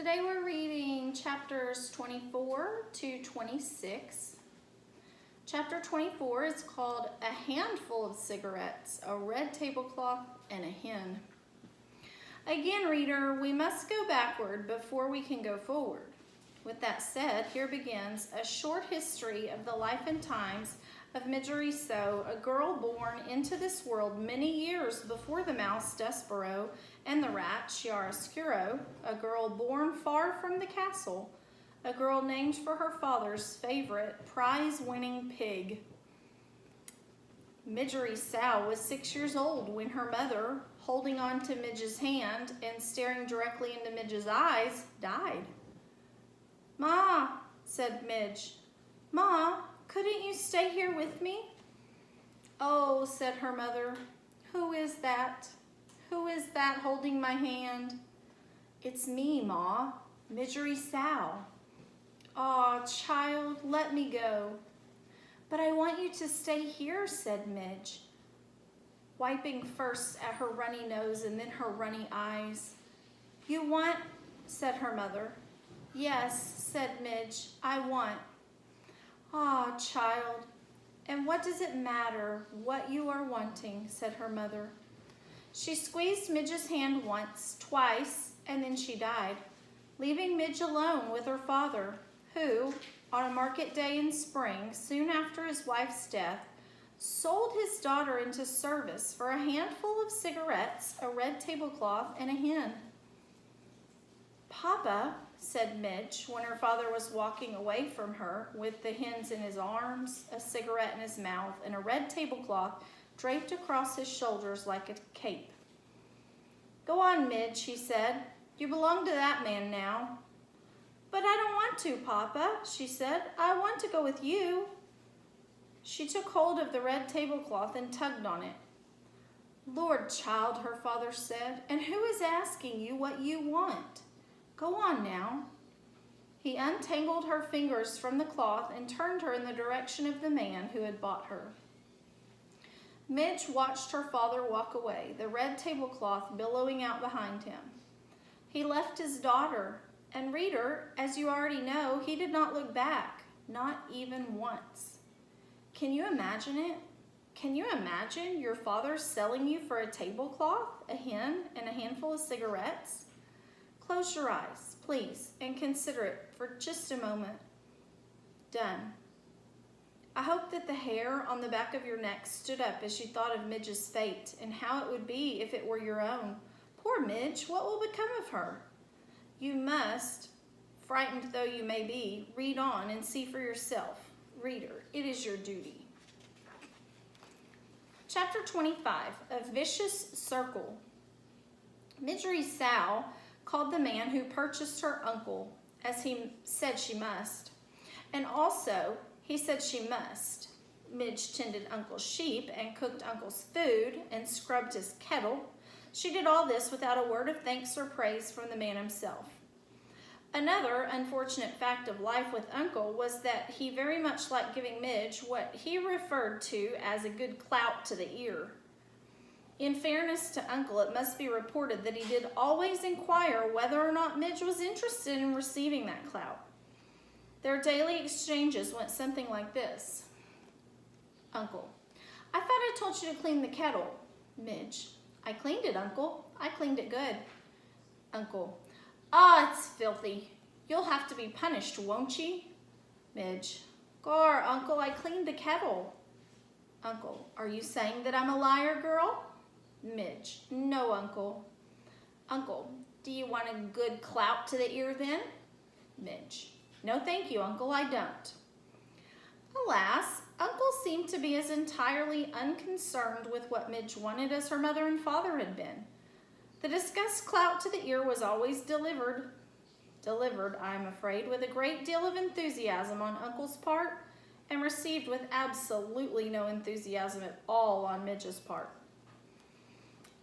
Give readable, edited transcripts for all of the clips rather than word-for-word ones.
Today we're reading chapters 24 to 26. Chapter 24 is called A Handful of Cigarettes, a Red Tablecloth, and a Hen. Again, reader, we must go backward before we can go forward. With that said, here begins a short history of the life and times of Midgery Sow, a girl born into this world many years before the mouse Despereaux and the rat Chiaroscuro, a girl born far from the castle, a girl named for her father's favorite prize-winning pig. Midgery Sow was 6 years old when her mother, holding on to Midge's hand and staring directly into Midge's eyes, died. "Ma," said Midge, "Ma, couldn't you stay here with me?" "Oh," said her mother, "who is that? Who is that holding my hand?" "It's me, Ma, Midgery Sow." "Aw, child, let me go." "But I want you to stay here," said Midge, wiping first at her runny nose and then her runny eyes. "You want," said her mother. "Yes," said Midge, "I want." "Ah, child, and what does it matter what you are wanting?" said her mother. She squeezed Midge's hand once, twice, and then she died, leaving Midge alone with her father, who, on a market day in spring, soon after his wife's death, sold his daughter into service for a handful of cigarettes, a red tablecloth, and a hen. "Papa," said Midge, when her father was walking away from her with the hens in his arms, a cigarette in his mouth, and a red tablecloth draped across his shoulders like a cape. "Go on, Midge," he said. "You belong to that man now." "But I don't want to, Papa," she said. "I want to go with you." She took hold of the red tablecloth and tugged on it. "Lord, child," her father said, "and who is asking you what you want? Go on now." He untangled her fingers from the cloth and turned her in the direction of the man who had bought her. Midge watched her father walk away, the red tablecloth billowing out behind him. He left his daughter, and reader, as you already know, he did not look back, not even once. Can you imagine it? Can you imagine your father selling you for a tablecloth, a hen, and a handful of cigarettes? Close your eyes, please, and consider it for just a moment. Done. I hope that the hair on the back of your neck stood up as you thought of Midge's fate and how it would be if it were your own. Poor Midge, what will become of her? You must, frightened though you may be, read on and see for yourself. Reader, it is your duty. Chapter 25, A Vicious Circle. Midgery Sow called the man who purchased her uncle, as he said she must. And also, he said she must. Midge tended Uncle's sheep and cooked Uncle's food and scrubbed his kettle. She did all this without a word of thanks or praise from the man himself. Another unfortunate fact of life with Uncle was that he very much liked giving Midge what he referred to as a good clout to the ear. In fairness to Uncle, it must be reported that he did always inquire whether or not Midge was interested in receiving that clout. Their daily exchanges went something like this. Uncle: "I thought I told you to clean the kettle." Midge: "I cleaned it, Uncle. I cleaned it good." Uncle: "Ah, it's filthy. You'll have to be punished, won't ye?" Midge: "Gar, Uncle, I cleaned the kettle." Uncle: "Are you saying that I'm a liar, girl?" Midge: "No, Uncle." Uncle: "Do you want a good clout to the ear then?" Midge: "No, thank you, Uncle, I don't." Alas, Uncle seemed to be as entirely unconcerned with what Midge wanted as her mother and father had been. The discussed clout to the ear was always delivered, I am afraid, with a great deal of enthusiasm on Uncle's part, and received with absolutely no enthusiasm at all on Midge's part.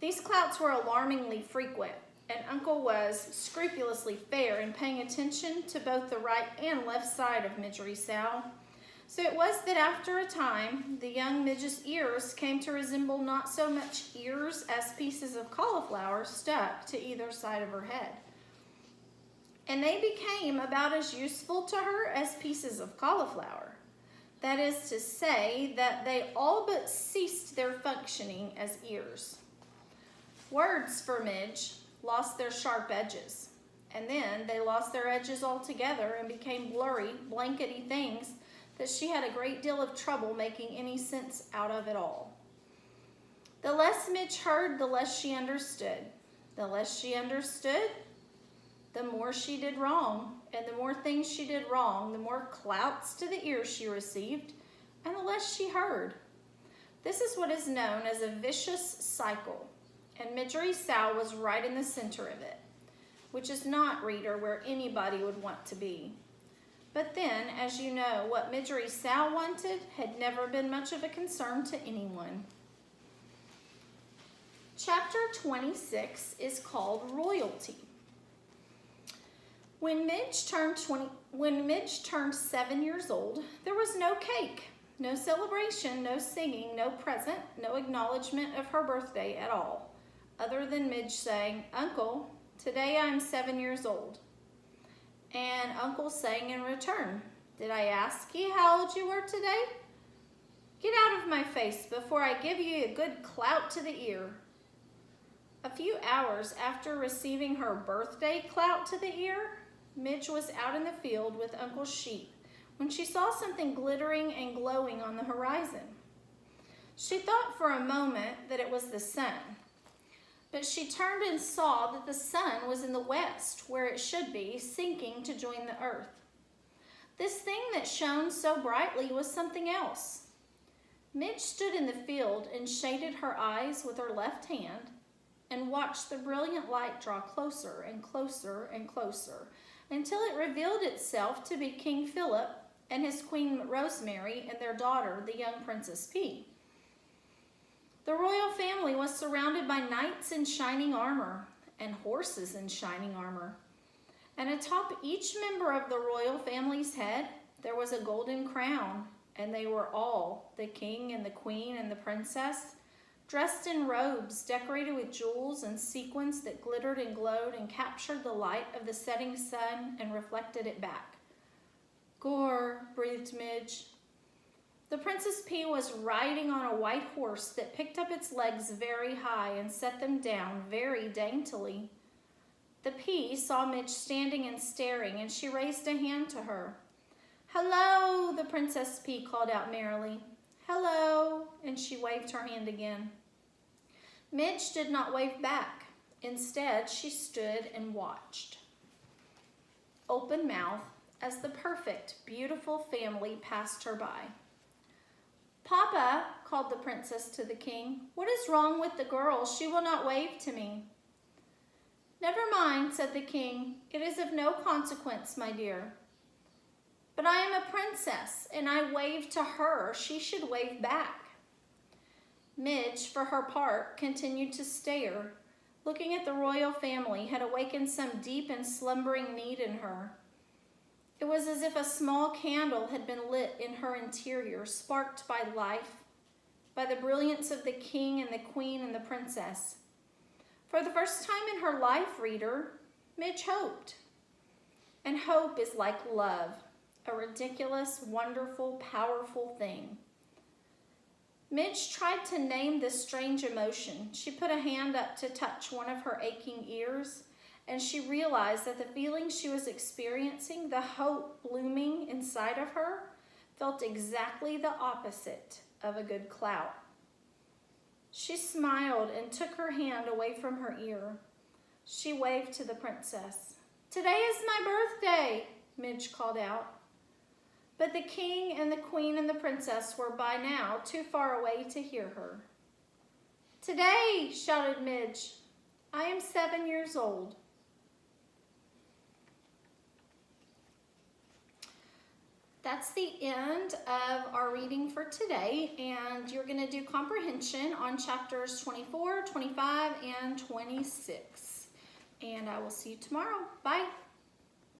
These clouts were alarmingly frequent, and Uncle was scrupulously fair in paying attention to both the right and left side of Midgery Sow. So it was that after a time, the young Midge's ears came to resemble not so much ears as pieces of cauliflower stuck to either side of her head. and they became about as useful to her as pieces of cauliflower. That is to say that they all but ceased their functioning as ears. Words for Midge lost their sharp edges, and then they lost their edges altogether and became blurry, blankety things that she had a great deal of trouble making any sense out of at all. The less Midge heard, the less she understood. The less she understood, the more she did wrong. And the more things she did wrong, the more clouts to the ears she received, and the less she heard. This is what is known as a vicious cycle, and Midgery Sow was right in the center of it, which is not, reader, where anybody would want to be. But then, as you know, what Midgery Sow wanted had never been much of a concern to anyone. Chapter 26 is called Royalty. When Midge turned 7 years old, there was no cake, no celebration, no singing, no present, no acknowledgement of her birthday at all, other than Midge saying, "Uncle, today I'm 7 years old." And Uncle sang in return, "Did I ask you how old you were today? Get out of my face before I give you a good clout to the ear." A few hours after receiving her birthday clout to the ear, Midge was out in the field with Uncle's sheep when she saw something glittering and glowing on the horizon. She thought for a moment that it was the sun, but she turned and saw that the sun was in the west, where it should be, sinking to join the earth. This thing that shone so brightly was something else. Midge stood in the field and shaded her eyes with her left hand and watched the brilliant light draw closer and closer and closer until it revealed itself to be King Philip and his Queen Rosemary and their daughter, the young Princess P. The royal family was surrounded by knights in shining armor and horses in shining armor. And atop each member of the royal family's head, there was a golden crown, and they were all, the king and the queen and the princess, dressed in robes decorated with jewels and sequins that glittered and glowed and captured the light of the setting sun and reflected it back. "Gore," breathed Midge. The Princess P was riding on a white horse that picked up its legs very high and set them down very daintily. The P saw Midge standing and staring, and she raised a hand to her. "Hello," the Princess P called out merrily. "Hello," and she waved her hand again. Midge did not wave back. Instead, she stood and watched, open mouthed, as the perfect, beautiful family passed her by. "Papa," called the princess to the king, "what is wrong with the girl? She will not wave to me." "Never mind," said the king. "It is of no consequence, my dear." "But I am a princess, and I wave to her. She should wave back." Midge, for her part, continued to stare. Looking at the royal family had awakened some deep and slumbering need in her. It was as if a small candle had been lit in her interior, sparked by life, by the brilliance of the king and the queen and the princess. For the first time in her life, reader, Midge hoped. And hope is like love, a ridiculous, wonderful, powerful thing. Midge tried to name this strange emotion. She put a hand up to touch one of her aching ears, and she realized that the feeling she was experiencing, the hope blooming inside of her, felt exactly the opposite of a good clout. She smiled and took her hand away from her ear. She waved to the princess. "Today is my birthday," Midge called out. But the king and the queen and the princess were by now too far away to hear her. "Today," shouted Midge, "I am 7 years old." That's the end of our reading for today, and you're going to do comprehension on chapters 24, 25, and 26. And I will see you tomorrow. Bye.